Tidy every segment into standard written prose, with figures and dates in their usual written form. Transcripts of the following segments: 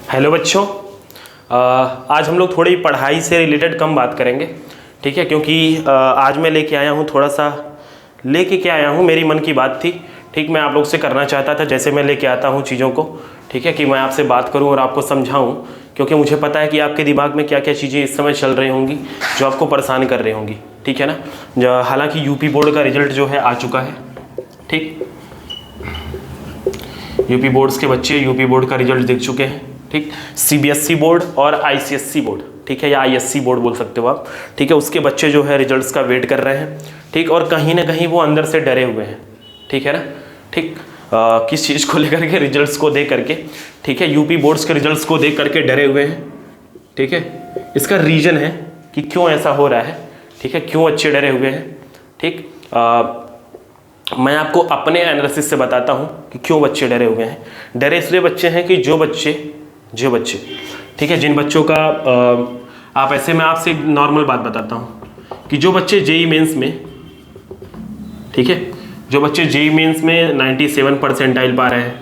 Hello बच्चों, आज हम लोग थोड़ी पढ़ाई से रिलेटेड कम बात करेंगे, ठीक है। क्योंकि आज मैं लेके आया हूँ क्या आया हूँ, मेरी मन की बात थी, ठीक। मैं आप लोग से करना चाहता था जैसे मैं लेके आता हूँ चीज़ों को, ठीक है, कि मैं आपसे बात करूँ और आपको समझाऊँ। क्योंकि मुझे पता है कि आपके दिमाग में क्या क्या चीज़ें इस समय चल रही होंगी जो आपको परेशान कर रही होंगी, ठीक है ना। हालांकि यूपी बोर्ड का रिजल्ट जो है आ चुका है, ठीक। यूपी बोर्ड्स के बच्चे यूपी बोर्ड का रिजल्ट देख चुके हैं, ठीक। सीबीएसई बोर्ड और आईसीएसई बोर्ड, ठीक है, या आईएससी बोर्ड बोल सकते हो आप, ठीक है, उसके बच्चे जो है रिजल्ट्स का वेट कर रहे हैं, ठीक। और कहीं ना कहीं वो अंदर से डरे हुए हैं, ठीक है ना, ठीक। किस चीज़ को लेकर के, रिजल्ट्स को देख करके, ठीक है, यूपी बोर्ड्स के रिजल्ट्स को देख करके डरे हुए हैं, ठीक है। इसका रीज़न है कि क्यों ऐसा हो रहा है, ठीक है, क्यों बच्चे डरे हुए हैं, ठीक। मैं आपको अपने एनालिसिस से बताता हूँ कि क्यों बच्चे डरे हुए हैं। डरे इसलिए बच्चे हैं कि जो बच्चे, ठीक है, जिन बच्चों का आप ऐसे, मैं आपसे नॉर्मल बात बताता हूँ कि जो बच्चे जेई मेंस में, ठीक है, जो बच्चे जेई मेंस में 97 परसेंटाइल पा रहे हैं,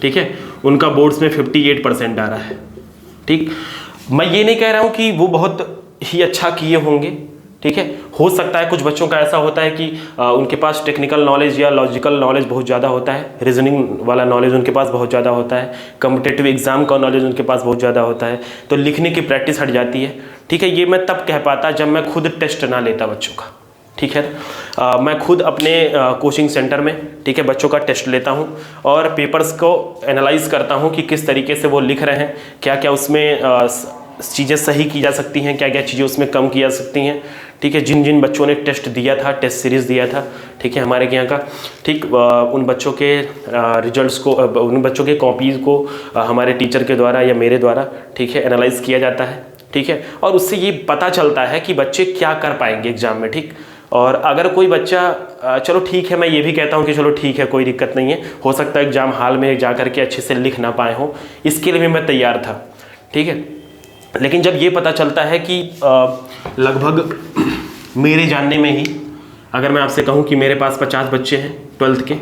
ठीक है, उनका बोर्ड्स में 58% आ रहा है, ठीक। मैं ये नहीं कह रहा हूँ कि वो बहुत ही अच्छा किए होंगे, ठीक है। हो सकता है कुछ बच्चों का ऐसा होता है कि उनके पास टेक्निकल नॉलेज या लॉजिकल नॉलेज बहुत ज़्यादा होता है, रीजनिंग वाला नॉलेज उनके पास बहुत ज़्यादा होता है, कॉम्पिटिटिव एग्जाम का नॉलेज उनके पास बहुत ज़्यादा होता है, तो लिखने की प्रैक्टिस हट जाती है, ठीक है। ये मैं तब कह पाता जब मैं खुद टेस्ट ना लेता बच्चों का, ठीक है। मैं खुद अपने कोचिंग सेंटर में, ठीक है, बच्चों का टेस्ट लेता हूँ और पेपर्स को एनालाइज करता हूँ कि किस तरीके से वो लिख रहे हैं, क्या क्या उसमें चीज़ें सही की जा सकती हैं, क्या क्या चीज़ें उसमें कम की जा सकती हैं, ठीक है। जिन जिन बच्चों ने टेस्ट दिया था, टेस्ट सीरीज़ दिया था, ठीक है, हमारे यहाँ का, ठीक, उन बच्चों के रिजल्ट्स को, उन बच्चों के कॉपीज़ को हमारे टीचर के द्वारा या मेरे द्वारा, ठीक है, एनालाइज किया जाता है, ठीक है। और उससे ये पता चलता है कि बच्चे क्या कर पाएंगे एग्ज़ाम में, ठीक। और अगर कोई बच्चा, चलो ठीक है, मैं ये भी कहता हूँ कि चलो ठीक है, कोई दिक्कत नहीं है, हो सकता है एग्ज़ाम हॉल में जा कर के अच्छे से लिख ना पाए हों, इसके लिए भी मैं तैयार था, ठीक है। लेकिन जब ये पता चलता है कि लगभग मेरे जानने में ही, अगर मैं आपसे कहूँ कि मेरे पास 50 बच्चे हैं 12th के,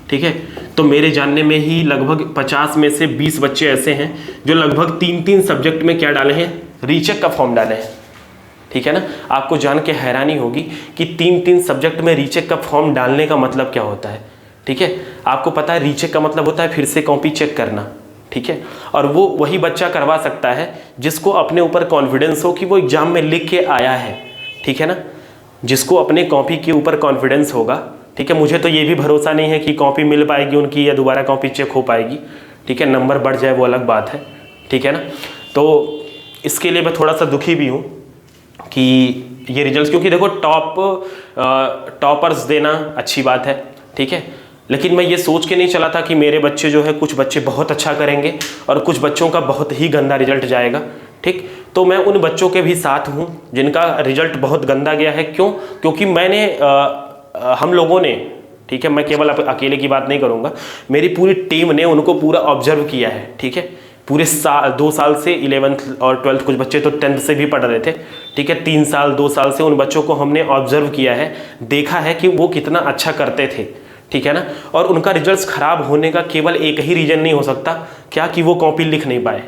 ठीक है, तो मेरे जानने में ही लगभग 50 में से 20 बच्चे ऐसे हैं जो लगभग 3-3 सब्जेक्ट में क्या डाले हैं, रीचेक का फॉर्म डाले हैं, ठीक है ना। आपको जान के हैरानी होगी कि 3-3 सब्जेक्ट में रीचेक का फॉर्म डालने का मतलब क्या होता है, ठीक है। आपको पता है रीचेक का मतलब होता है फिर से कॉपी चेक करना, ठीक है। और वो वही बच्चा करवा सकता है जिसको अपने ऊपर कॉन्फिडेंस हो कि वो एग्जाम में लिख के आया है, ठीक है ना, जिसको अपने कॉपी के ऊपर कॉन्फिडेंस होगा, ठीक है। मुझे तो ये भी भरोसा नहीं है कि कॉपी मिल पाएगी उनकी या दोबारा कॉपी चेक हो पाएगी, ठीक है। नंबर बढ़ जाए वो अलग बात है, ठीक है ना। तो इसके लिए मैं थोड़ा सा दुखी भी हूँ कि ये रिजल्ट्स, क्योंकि देखो टॉपर्स देना अच्छी बात है, ठीक है, लेकिन मैं ये सोच के नहीं चला था कि मेरे बच्चे जो है, कुछ बच्चे बहुत अच्छा करेंगे और कुछ बच्चों का बहुत ही गंदा रिजल्ट जाएगा, ठीक। तो मैं उन बच्चों के भी साथ हूँ जिनका रिजल्ट बहुत गंदा गया है। क्यों? क्योंकि मैंने हम लोगों ने, ठीक है, मैं केवल अकेले की बात नहीं करूँगा, मेरी पूरी टीम ने उनको पूरा ऑब्जर्व किया है, ठीक है। पूरे 2 साल से 11th और 12th, कुछ बच्चे तो 10th से भी पढ़ रहे थे, ठीक है, 3 साल 2 साल से उन बच्चों को हमने ऑब्जर्व किया है, देखा है कि वो कितना अच्छा करते थे, ठीक है ना। और उनका रिजल्ट्स खराब होने का केवल एक ही रीज़न नहीं हो सकता, क्या, कि वो कॉपी लिख नहीं पाए,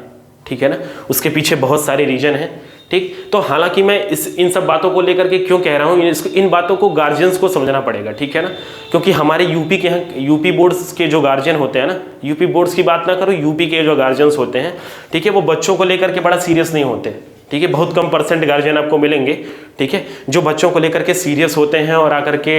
ठीक है ना। उसके पीछे बहुत सारे रीज़न हैं, ठीक। तो हालांकि मैं इन सब बातों को लेकर के क्यों कह रहा हूँ, इन बातों को गार्जियंस को समझना पड़ेगा, ठीक है ना। क्योंकि हमारे यूपी के यहाँ, यूपी बोर्ड्स के जो गार्जियन होते हैं ना, यूपी बोर्ड्स की बात ना करो, यूपी के जो गार्जियंस होते हैं, ठीक है, वो बच्चों को लेकर के बड़ा सीरियस नहीं होते, ठीक है। बहुत कम % गार्जियन आपको मिलेंगे, ठीक है, जो बच्चों को लेकर के सीरियस होते हैं और आकर के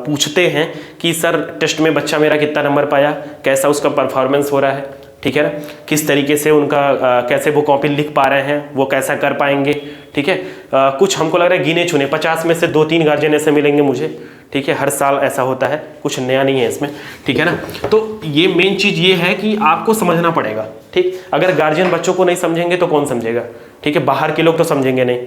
पूछते हैं कि सर टेस्ट में बच्चा मेरा कितना नंबर पाया, कैसा उसका परफॉर्मेंस हो रहा है, ठीक है ना, किस तरीके से उनका कैसे वो कॉपी लिख पा रहे हैं, वो कैसा कर पाएंगे, ठीक है। कुछ हमको लग रहा है गिने चुने 50 में से 2-3 गार्जियन ऐसे मिलेंगे मुझे, ठीक है, हर साल ऐसा होता है, कुछ नया नहीं है इसमें, ठीक है ना। तो ये मेन चीज़ ये है कि आपको समझना पड़ेगा, ठीक। अगर गार्जियन बच्चों को नहीं समझेंगे तो कौन समझेगा, ठीक है, बाहर के लोग तो समझेंगे नहीं,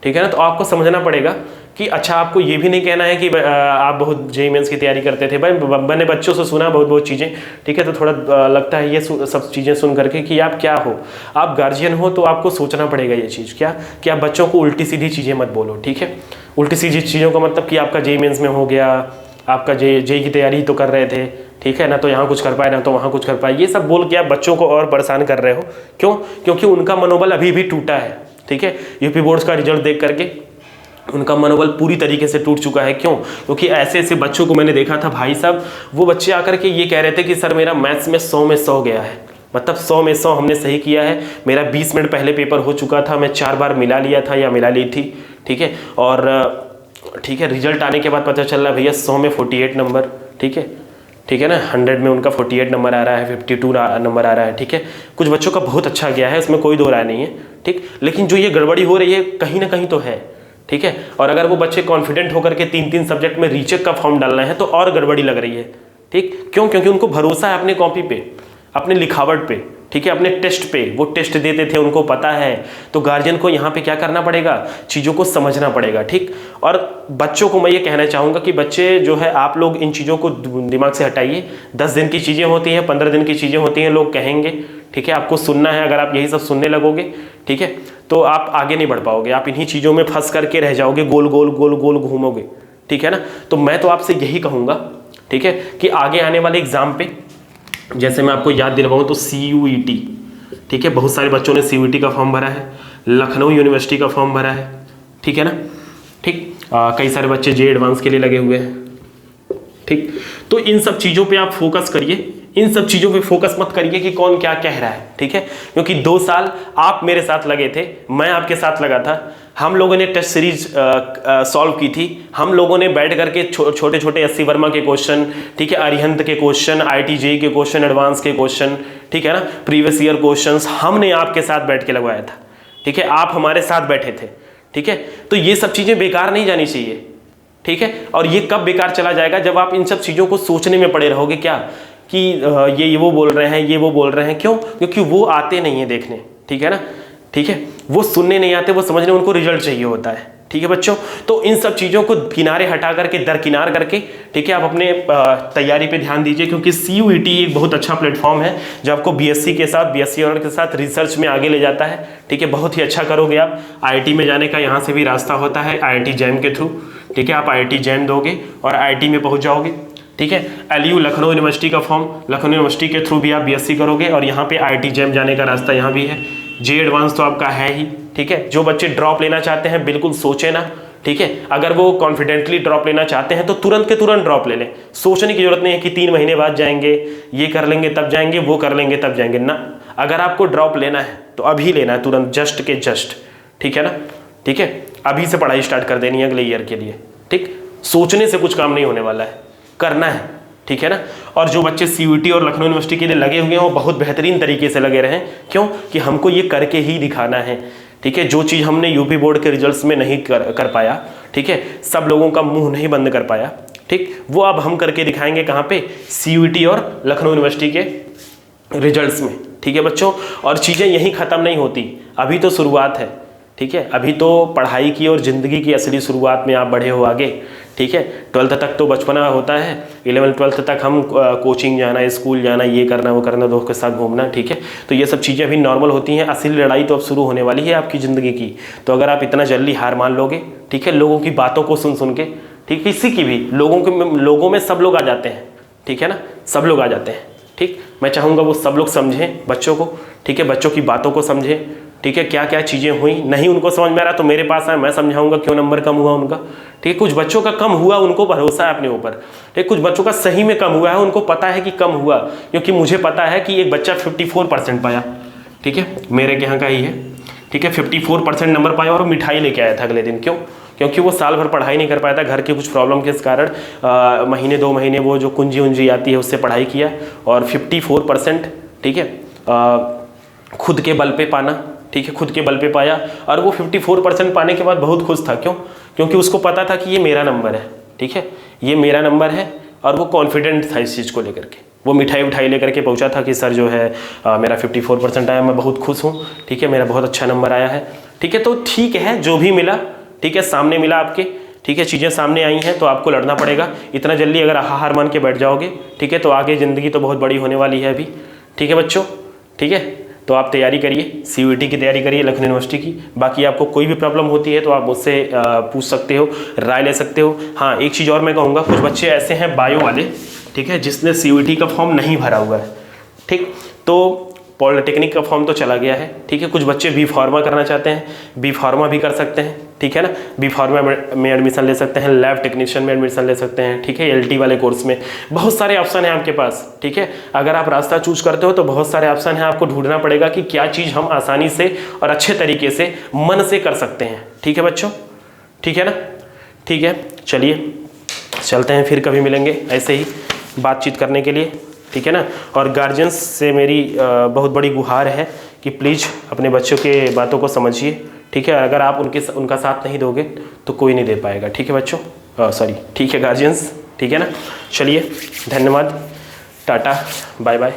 ठीक है ना। तो आपको समझना पड़ेगा कि अच्छा, आपको ये भी नहीं कहना है कि आप बहुत जेईई मेंस की तैयारी करते थे, भाई मैंने बच्चों से सुना बहुत चीज़ें, ठीक है, तो थोड़ा लगता है ये सब चीज़ें सुन करके कि आप क्या हो, आप गार्जियन हो, तो आपको सोचना पड़ेगा ये चीज़, क्या कि आप बच्चों को उल्टी सीधी चीज़ें मत बोलो, ठीक है। उल्टी सीधी चीज़ों का मतलब कि आपका जेईई मेंस में हो गया, आपका जेईई की तैयारी तो कर रहे थे, ठीक है ना, तो यहाँ कुछ कर पाए ना तो वहाँ कुछ कर पाए, ये सब बोल के आप बच्चों को और परेशान कर रहे हो। क्यों? क्योंकि उनका मनोबल अभी भी टूटा है। ठीक है, यूपी बोर्ड्स का रिजल्ट देख करके उनका मनोबल पूरी तरीके से टूट चुका है। क्यों? क्योंकि ऐसे ऐसे बच्चों को मैंने देखा था भाई साहब, वो बच्चे आकर के ये कह रहे थे कि सर मेरा मैथ्स में 100 में 100 गया है, मतलब 100 में 100 हमने सही किया है, मेरा 20 मिनट पहले पेपर हो चुका था, मैं 4 बार मिला लिया था या मिला ली थी। ठीक है, और ठीक है, रिजल्ट आने के बाद पता चल रहा है भैया 100 में 48 नंबर। ठीक है, ठीक है ना, 100 में उनका 48 नंबर आ रहा है, 52 नंबर आ रहा है। ठीक है, कुछ बच्चों का बहुत अच्छा गया है, इसमें कोई दो राय नहीं है। ठीक, लेकिन जो ये गड़बड़ी हो रही है कहीं ना कहीं तो है। ठीक है, और अगर वो बच्चे कॉन्फिडेंट होकर के 3-3 सब्जेक्ट में रीचेक का फॉर्म डालना है तो और गड़बड़ी लग रही है। ठीक, क्यों? क्योंकि उनको भरोसा है अपने कॉपी पे, अपने लिखावट पे, ठीक है, अपने टेस्ट पे, वो टेस्ट देते थे, उनको पता है। तो गार्जियन को यहाँ पे क्या करना पड़ेगा, चीज़ों को समझना पड़ेगा। ठीक, और बच्चों को मैं ये कहना चाहूँगा कि बच्चे जो है आप लोग इन चीज़ों को दिमाग से हटाइए। 10 दिन की चीज़ें होती हैं, 15 दिन की चीज़ें होती हैं, लोग कहेंगे। ठीक है, आपको सुनना है, अगर आप यही सब सुनने लगोगे ठीक है तो आप आगे नहीं बढ़ पाओगे, आप इन्हीं चीज़ों में फंस करके रह जाओगे, गोल गोल गोल गोल घूमोगे। ठीक है ना, तो मैं तो आपसे यही कहूँगा ठीक है कि आगे आने वाले एग्जाम पे जैसे मैं आपको याद दिलवाऊँ तो CUET, ठीक है, बहुत सारे बच्चों ने CUET का फॉर्म भरा है, लखनऊ यूनिवर्सिटी का फॉर्म भरा है। ठीक है ना, ठीक, कई सारे बच्चे जे एडवांस के लिए लगे हुए हैं। ठीक, तो इन सब चीज़ों पे आप फोकस करिए, इन सब चीज़ों पे फोकस मत करिए कि कौन क्या कह रहा है। ठीक है, क्योंकि 2 साल आप मेरे साथ लगे थे, मैं आपके साथ लगा था, हम लोगों ने टेस्ट सीरीज सॉल्व की थी, हम लोगों ने बैठ करके छोटे छोटे SC वर्मा के क्वेश्चन, ठीक है, अरिहंत के क्वेश्चन, IIT JEE के क्वेश्चन, एडवांस के क्वेश्चन, ठीक है ना, प्रीवियस ईयर क्वेश्चंस हमने आपके साथ बैठ के लगवाया था। ठीक है, आप हमारे साथ बैठे थे। ठीक है, तो ये सब चीज़ें बेकार नहीं जानी चाहिए। ठीक है, और ये कब बेकार चला जाएगा, जब आप इन सब चीज़ों को सोचने में पड़े रहोगे क्या कि ये वो बोल रहे हैं, ये वो बोल रहे हैं। क्यों? क्योंकि वो आते नहीं है देखने। ठीक है ना, ठीक है, वो सुनने नहीं आते, वो समझने, उनको रिजल्ट चाहिए होता है। ठीक है बच्चों, तो इन सब चीज़ों को किनारे हटा करके, दरकिनार करके, ठीक है, आप अपने तैयारी पे ध्यान दीजिए, क्योंकि CUET एक बहुत अच्छा प्लेटफॉर्म है जो आपको BSc के साथ, BSc ऑनर के साथ रिसर्च में आगे ले जाता है। ठीक है, बहुत ही अच्छा करोगे आप। IIT में जाने का यहाँ से भी रास्ता होता है IIT JAM के थ्रू। ठीक है, आप IIT JAM दोगे और IIT में पहुँच जाओगे। ठीक है, LU लखनऊ यूनिवर्सिटी का फॉर्म, लखनऊ यूनिवर्सिटी के थ्रू भी आप BSc करोगे और यहाँ पे IIT JAM जाने का रास्ता यहाँ भी है। जे एडवांस तो आपका है ही। ठीक है, जो बच्चे ड्रॉप लेना चाहते हैं बिल्कुल सोचे ना। ठीक है, अगर वो कॉन्फिडेंटली ड्रॉप लेना चाहते हैं तो तुरंत के तुरंत ड्रॉप ले लें, सोचने की जरूरत नहीं है कि 3 महीने बाद जाएंगे, ये कर लेंगे तब जाएंगे, वो कर लेंगे तब जाएंगे ना। अगर आपको ड्रॉप लेना है तो अभी लेना है, तुरंत, जस्ट के जस्ट। ठीक है ना, ठीक है, अभी से पढ़ाई स्टार्ट कर देनी है अगले ईयर के लिए। ठीक, सोचने से कुछ काम नहीं होने वाला है, करना है। ठीक है ना, और जो बच्चे CUET और लखनऊ यूनिवर्सिटी के लिए लगे हुए हैं वो बहुत बेहतरीन तरीके से लगे रहें। क्यों? कि हमको ये करके ही दिखाना है। ठीक है, जो चीज़ हमने यूपी बोर्ड के रिजल्ट्स में नहीं कर पाया, ठीक है, सब लोगों का मुंह नहीं बंद कर पाया, ठीक, वो अब हम करके दिखाएंगे कहाँ पे, CUET और लखनऊ यूनिवर्सिटी के रिजल्ट्स में। ठीक है बच्चों, और चीज़ें यहीं ख़त्म नहीं होती, अभी तो शुरुआत है। ठीक है, अभी तो पढ़ाई की और ज़िंदगी की असली शुरुआत में आप बढ़े हो आगे। ठीक है, 12th तक तो बचपना होता है, 11th-12th तक हम कोचिंग जाना, स्कूल जाना, ये करना, वो करना, दोस्त के साथ घूमना। ठीक है, तो ये सब चीज़ें अभी नॉर्मल होती हैं, असली लड़ाई तो अब शुरू होने वाली है आपकी ज़िंदगी की। तो अगर आप इतना जल्दी हार मान लोगे, ठीक है, लोगों की बातों को सुन के, ठीक, किसी की भी, लोगों में सब लोग आ जाते हैं। ठीक है ना, सब लोग आ जाते हैं। ठीक, मैं चाहूँगा वो सब लोग समझें बच्चों को। ठीक है, बच्चों की बातों को समझें। ठीक है, क्या क्या चीज़ें हुई, नहीं उनको समझ में आ रहा तो मेरे पास आए, मैं समझाऊंगा क्यों नंबर कम हुआ उनका। ठीक है, कुछ बच्चों का कम हुआ, उनको भरोसा है अपने ऊपर। ठीक, कुछ बच्चों का सही में कम हुआ है, उनको पता है कि कम हुआ, क्योंकि मुझे पता है कि एक बच्चा 54% पाया। ठीक है, मेरे यहाँ का ही है। ठीक है, 54% नंबर पाया और वो मिठाई लेके आया था अगले दिन। क्यों? क्योंकि वो साल भर पढ़ाई नहीं कर पाया था, घर के कुछ प्रॉब्लम के कारण महीने 2 महीने वो जो कुंजी उंजी आती है उससे पढ़ाई किया और 54%, ठीक है, खुद के बल पे पाना। ठीक है, खुद के बल पे पाया और वो 54% पाने के बाद बहुत खुश था। क्यों? क्योंकि उसको पता था कि ये मेरा नंबर है। ठीक है, ये मेरा नंबर है और वो कॉन्फिडेंट था इस चीज़ को लेकर के। वो मिठाई लेकर के पहुंचा था कि सर जो है मेरा 54% आया, मैं बहुत खुश हूँ। ठीक है, मेरा बहुत अच्छा नंबर आया है। ठीक है, तो ठीक है, जो भी मिला, ठीक है, सामने मिला आपके। ठीक है, चीज़ें सामने आई हैं तो आपको लड़ना पड़ेगा। इतना जल्दी अगर हार मान के बैठ जाओगे, ठीक है, तो आगे ज़िंदगी तो बहुत बड़ी होने वाली है अभी। ठीक है बच्चों, ठीक है, तो आप तैयारी करिए, CUET की तैयारी करिए, लखनऊ यूनिवर्सिटी की। बाकी आपको कोई भी प्रॉब्लम होती है तो आप मुझसे पूछ सकते हो, राय ले सकते हो। हाँ, एक चीज़ और मैं कहूँगा, कुछ बच्चे ऐसे हैं बायो वाले, ठीक है, जिसने CUET का फॉर्म नहीं भरा हुआ है। ठीक, तो पॉलिटेक्निक का फॉर्म तो चला गया है। ठीक है, कुछ बच्चे बी फार्मा करना चाहते हैं, बी फार्मा भी कर सकते हैं। ठीक है ना, बी फार्मा में एडमिशन ले सकते हैं, लैब टेक्नीशियन में एडमिशन ले सकते हैं। ठीक है, LT वाले कोर्स में बहुत सारे ऑप्शन हैं आपके पास। ठीक है, अगर आप रास्ता चूज करते हो तो बहुत सारे ऑप्शन हैं, आपको ढूंढना पड़ेगा कि क्या चीज़ हम आसानी से और अच्छे तरीके से मन से कर सकते हैं। ठीक है बच्चों, ठीक है ना, ठीक है, चलिए चलते हैं, फिर कभी मिलेंगे ऐसे ही बातचीत करने के लिए। ठीक है ना, और गार्जियंस से मेरी बहुत बड़ी गुहार है कि प्लीज़ अपने बच्चों के बातों को समझिए। ठीक है, अगर आप उनका साथ नहीं दोगे तो कोई नहीं दे पाएगा। ठीक है बच्चों, सॉरी, ठीक है गार्जियंस, ठीक है ना, चलिए धन्यवाद, टाटा, बाय बाय।